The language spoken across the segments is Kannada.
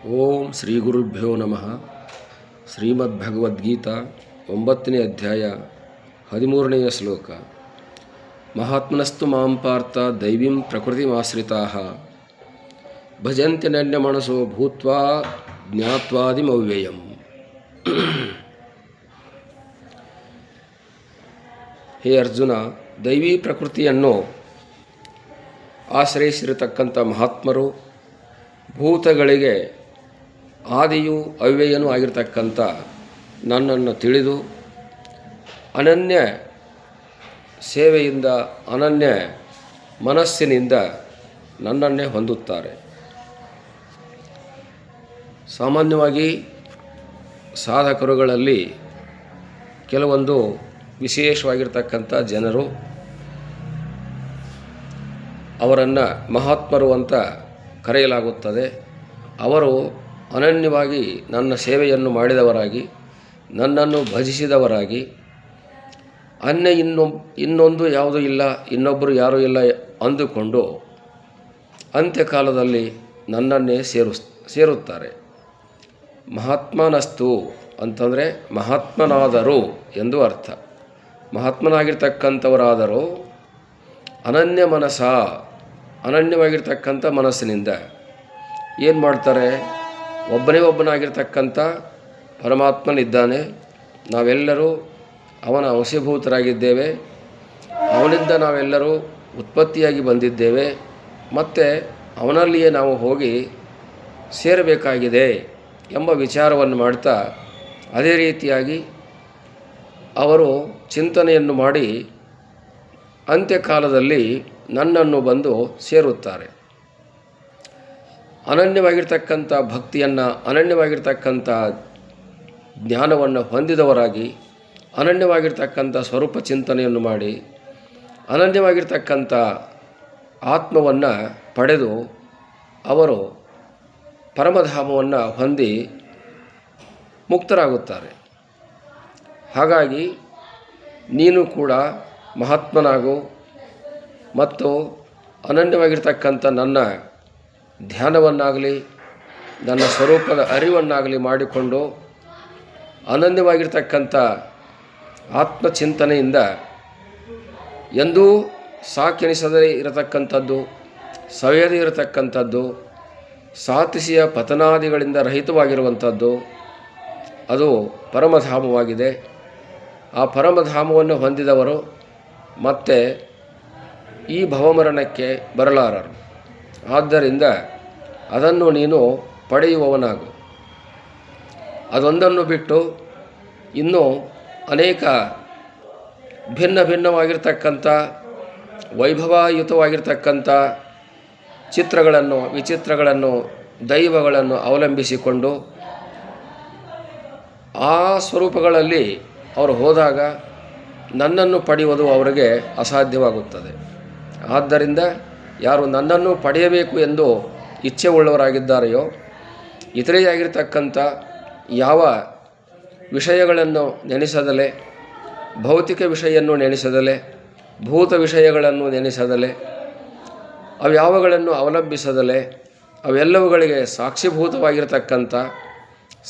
ಓಂ ಶ್ರೀ ಗುರುಭ್ಯೋ ನಮಃ. ಶ್ರೀಮದ್ಭಗವದ್ಗೀತಾ 9ನೇ ಅಧ್ಯಾಯ 13ನೆಯ ಶ್ಲೋಕ. ಮಹಾತ್ಮನಸ್ತು ಮಾಂ ಪಾರ್ಥ ದೈವೀಂ ಪ್ರಕೃತಿಮಾಶ್ರಿತಾಃ ಭಜಂತ್ಯನನ್ಯಮನಸೋ ಭೂತ್ವಾ ಜ್ಞಾತ್ವಾದಿಮವ್ಯಯಂ. ಹೇ ಅರ್ಜುನ, ದೈವೀ ಪ್ರಕೃತಿಯನ್ನು ಆಶ್ರಯಿಸಿರತಕ್ಕಂಥ ಮಹಾತ್ಮರು ಭೂತಗಳಿಗೆ ಆದಿಯೂ ಅವ್ಯಯನೂ ಆಗಿರ್ತಕ್ಕಂಥ ನನ್ನನ್ನು ತಿಳಿದು ಅನನ್ಯ ಸೇವೆಯಿಂದ ಅನನ್ಯ ಮನಸ್ಸಿನಿಂದ ನನ್ನನ್ನೇ ಹೊಂದುತ್ತಾರೆ. ಸಾಮಾನ್ಯವಾಗಿ ಸಾಧಕರುಗಳಲ್ಲಿ ಕೆಲವೊಂದು ವಿಶೇಷವಾಗಿರ್ತಕ್ಕಂಥ ಜನರು ಅವರನ್ನು ಮಹಾತ್ಮರು ಅಂತ ಕರೆಯಲಾಗುತ್ತದೆ. ಅವರು ಅನನ್ಯವಾಗಿ ನನ್ನ ಸೇವೆಯನ್ನು ಮಾಡಿದವರಾಗಿ, ನನ್ನನ್ನು ಭಜಿಸಿದವರಾಗಿ, ಇನ್ನೊಂದು ಯಾವುದೂ ಇಲ್ಲ, ಇನ್ನೊಬ್ಬರು ಯಾರೂ ಇಲ್ಲ ಅಂದುಕೊಂಡು ಅಂತ್ಯಕಾಲದಲ್ಲಿ ನನ್ನನ್ನೇ ಸೇರುತ್ತಾರೆ. ಮಹಾತ್ಮನಸ್ತು ಅಂತಂದರೆ ಮಹಾತ್ಮನಾದರು ಎಂದು ಅರ್ಥ. ಮಹಾತ್ಮನಾಗಿರ್ತಕ್ಕಂಥವರಾದರೂ ಅನನ್ಯ ಮನಸ, ಅನನ್ಯವಾಗಿರ್ತಕ್ಕಂಥ ಮನಸ್ಸಿನಿಂದ ಏನು ಮಾಡ್ತಾರೆ? ಒಬ್ಬನಾಗಿರ್ತಕ್ಕಂಥ ಪರಮಾತ್ಮನಿದ್ದಾನೆ, ನಾವೆಲ್ಲರೂ ಅವನ ವಶೀಭೂತರಾಗಿದ್ದೇವೆ, ಅವನಿಂದ ನಾವೆಲ್ಲರೂ ಉತ್ಪತ್ತಿಯಾಗಿ ಬಂದಿದ್ದೇವೆ, ಮತ್ತು ಅವನಲ್ಲಿಯೇ ನಾವು ಹೋಗಿ ಸೇರಬೇಕಾಗಿದೆ ಎಂಬ ವಿಚಾರವನ್ನು ಮಾಡ್ತಾ ಅದೇ ರೀತಿಯಾಗಿ ಅವರು ಚಿಂತನೆಯನ್ನು ಮಾಡಿ ಅಂತ್ಯಕಾಲದಲ್ಲಿ ನನ್ನನ್ನು ಬಂದು ಸೇರುತ್ತಾರೆ. ಅನನ್ಯವಾಗಿರ್ತಕ್ಕಂಥ ಭಕ್ತಿಯನ್ನು, ಅನನ್ಯವಾಗಿರ್ತಕ್ಕಂಥ ಜ್ಞಾನವನ್ನು ಹೊಂದಿದವರಾಗಿ, ಅನನ್ಯವಾಗಿರ್ತಕ್ಕಂಥ ಸ್ವರೂಪ ಚಿಂತನೆಯನ್ನು ಮಾಡಿ ಅನನ್ಯವಾಗಿರ್ತಕ್ಕಂಥ ಆತ್ಮವನ್ನು ಪಡೆದು ಅವರು ಪರಮಧಾಮವನ್ನು ಹೊಂದಿ ಮುಕ್ತರಾಗುತ್ತಾರೆ. ಹಾಗಾಗಿ ನೀನು ಕೂಡ ಮಹಾತ್ಮನಾಗು ಮತ್ತು ಅನನ್ಯವಾಗಿರ್ತಕ್ಕಂಥ ನನ್ನ ಧ್ಯಾನವನ್ನಾಗಲಿ ನನ್ನ ಸ್ವರೂಪದ ಅರಿವನ್ನಾಗಲಿ ಮಾಡಿಕೊಂಡು ಅನನ್ಯವಾಗಿರ್ತಕ್ಕಂಥ ಆತ್ಮಚಿಂತನೆಯಿಂದ ಎಂದೂ ಸಾಕೆನಿಸದೇ ಇರತಕ್ಕಂಥದ್ದು, ಸವೆಯದೇ ಇರತಕ್ಕಂಥದ್ದು, ಸಾತಿಸಿಯ ಪತನಾದಿಗಳಿಂದ ರಹಿತವಾಗಿರುವಂಥದ್ದು ಅದು ಪರಮಧಾಮವಾಗಿದೆ. ಆ ಪರಮಧಾಮವನ್ನು ಹೊಂದಿದವರು ಮತ್ತೆ ಈ ಭವಮರಣಕ್ಕೆ ಬರಲಾರರು. ಆದ್ದರಿಂದ ಅದನ್ನು ನೀನು ಪಡೆಯುವವನಾಗು. ಅದೊಂದನ್ನು ಬಿಟ್ಟು ಇನ್ನೂ ಅನೇಕ ಭಿನ್ನವಾಗಿರ್ತಕ್ಕಂಥ ವೈಭವಯುತವಾಗಿರ್ತಕ್ಕಂಥ ಚಿತ್ರಗಳನ್ನು, ವಿಚಿತ್ರಗಳನ್ನು, ದೈವಗಳನ್ನು ಅವಲಂಬಿಸಿಕೊಂಡು ಆ ಸ್ವರೂಪಗಳಲ್ಲಿ ಅವರು ಹೋದಾಗ ನನ್ನನ್ನು ಪಡೆಯುವುದು ಅವರಿಗೆ ಅಸಾಧ್ಯವಾಗುತ್ತದೆ. ಆದ್ದರಿಂದ ಯಾರು ನನ್ನನ್ನು ಪಡೆಯಬೇಕು ಎಂದು ಇಚ್ಛೆ ಉಳ್ಳವರಾಗಿದ್ದಾರೆಯೋ, ಇತರೆಯಾಗಿರ್ತಕ್ಕಂಥ ಯಾವ ವಿಷಯಗಳನ್ನು ನೆನೆಸದಲೆ, ಭೌತಿಕ ವಿಷಯನ್ನು ನೆನೆಸದಲೆ, ಭೂತ ವಿಷಯಗಳನ್ನು ನೆನೆಸದಲೆ, ಅವ್ಯಾವುಗಳನ್ನು ಅವಲಂಬಿಸದಲೆ, ಅವೆಲ್ಲವುಗಳಿಗೆ ಸಾಕ್ಷಿಭೂತವಾಗಿರ್ತಕ್ಕಂಥ,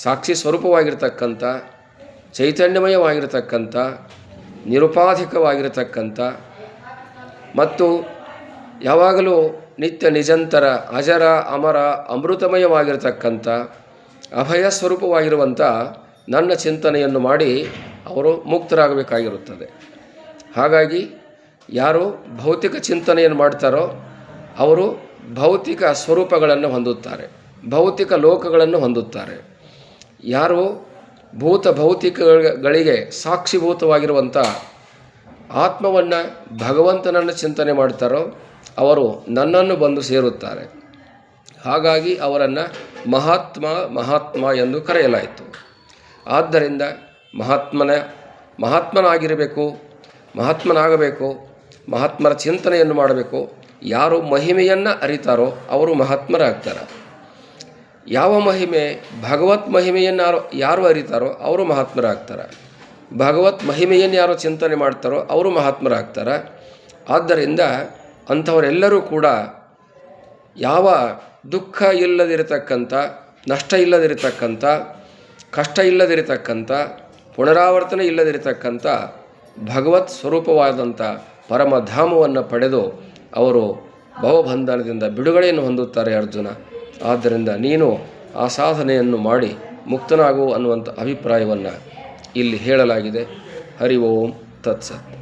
ಸಾಕ್ಷಿ ಸ್ವರೂಪವಾಗಿರ್ತಕ್ಕಂಥ, ಚೈತನ್ಯಮಯವಾಗಿರ್ತಕ್ಕಂಥ, ನಿರುಪಾಧಿಕವಾಗಿರತಕ್ಕಂಥ ಮತ್ತು ಯಾವಾಗಲೂ ನಿತ್ಯ ನಿಜಂತರ ಅಜರ ಅಮರ ಅಮೃತಮಯವಾಗಿರತಕ್ಕಂಥ ಅಭಯ ಸ್ವರೂಪವಾಗಿರುವಂಥ ನನ್ನ ಚಿಂತನೆಯನ್ನು ಮಾಡಿ ಅವರು ಮುಕ್ತರಾಗಬೇಕಾಗಿರುತ್ತದೆ. ಹಾಗಾಗಿ ಯಾರು ಭೌತಿಕ ಚಿಂತನೆಯನ್ನು ಮಾಡ್ತಾರೋ ಅವರು ಭೌತಿಕ ಸ್ವರೂಪಗಳನ್ನು ಹೊಂದುತ್ತಾರೆ, ಭೌತಿಕ ಲೋಕಗಳನ್ನು ಹೊಂದುತ್ತಾರೆ. ಯಾರು ಭೌತಿಕಗಳಿಗೆ ಸಾಕ್ಷಿಭೂತವಾಗಿರುವಂಥ ಆತ್ಮವನ್ನು, ಭಗವಂತನನ್ನು ಚಿಂತನೆ ಮಾಡ್ತಾರೋ ಅವರು ನನ್ನನ್ನು ಬಂದು ಸೇರುತ್ತಾರೆ. ಹಾಗಾಗಿ ಅವರನ್ನು ಮಹಾತ್ಮ ಎಂದು ಕರೆಯಲಾಯಿತು. ಆದ್ದರಿಂದ ಮಹಾತ್ಮನಾಗಿರಬೇಕು, ಮಹಾತ್ಮನಾಗಬೇಕು, ಮಹಾತ್ಮರ ಚಿಂತನೆಯನ್ನು ಮಾಡಬೇಕು. ಯಾರು ಮಹಿಮೆಯನ್ನು ಅರಿತಾರೋ ಅವರು ಮಹಾತ್ಮರಾಗ್ತಾರೆ. ಯಾವ ಮಹಿಮೆ? ಭಗವತ್ ಮಹಿಮೆಯನ್ನು ಯಾರು ಅರಿತಾರೋ ಅವರು ಮಹಾತ್ಮರಾಗ್ತಾರೆ. ಭಗವತ್ ಮಹಿಮೆಯನ್ನು ಯಾರು ಚಿಂತನೆ ಮಾಡ್ತಾರೋ ಅವರು ಮಹಾತ್ಮರಾಗ್ತಾರೆ. ಆದ್ದರಿಂದ ಅಂಥವರೆಲ್ಲರೂ ಕೂಡ ಯಾವ ದುಃಖ ಇಲ್ಲದಿರತಕ್ಕಂಥ ನಷ್ಟ ಇಲ್ಲದಿರತಕ್ಕಂಥ, ಕಷ್ಟ ಇಲ್ಲದಿರತಕ್ಕಂಥ, ಪುನರಾವರ್ತನೆ ಇಲ್ಲದಿರತಕ್ಕಂಥ ಭಗವತ್ ಸ್ವರೂಪವಾದಂಥ ಪರಮಧಾಮವನ್ನು ಪಡೆದು ಅವರು ಭವಬಂಧನದಿಂದ ಬಿಡುಗಡೆಯನ್ನು ಹೊಂದುತ್ತಾರೆ ಅರ್ಜುನ. ಆದ್ದರಿಂದ ನೀನು ಆ ಸಾಧನೆಯನ್ನು ಮಾಡಿ ಮುಕ್ತನಾಗು ಅನ್ನುವಂಥ ಅಭಿಪ್ರಾಯವನ್ನು ಇಲ್ಲಿ ಹೇಳಲಾಗಿದೆ. ಹರಿ ಓಂ ತತ್ಸತ್.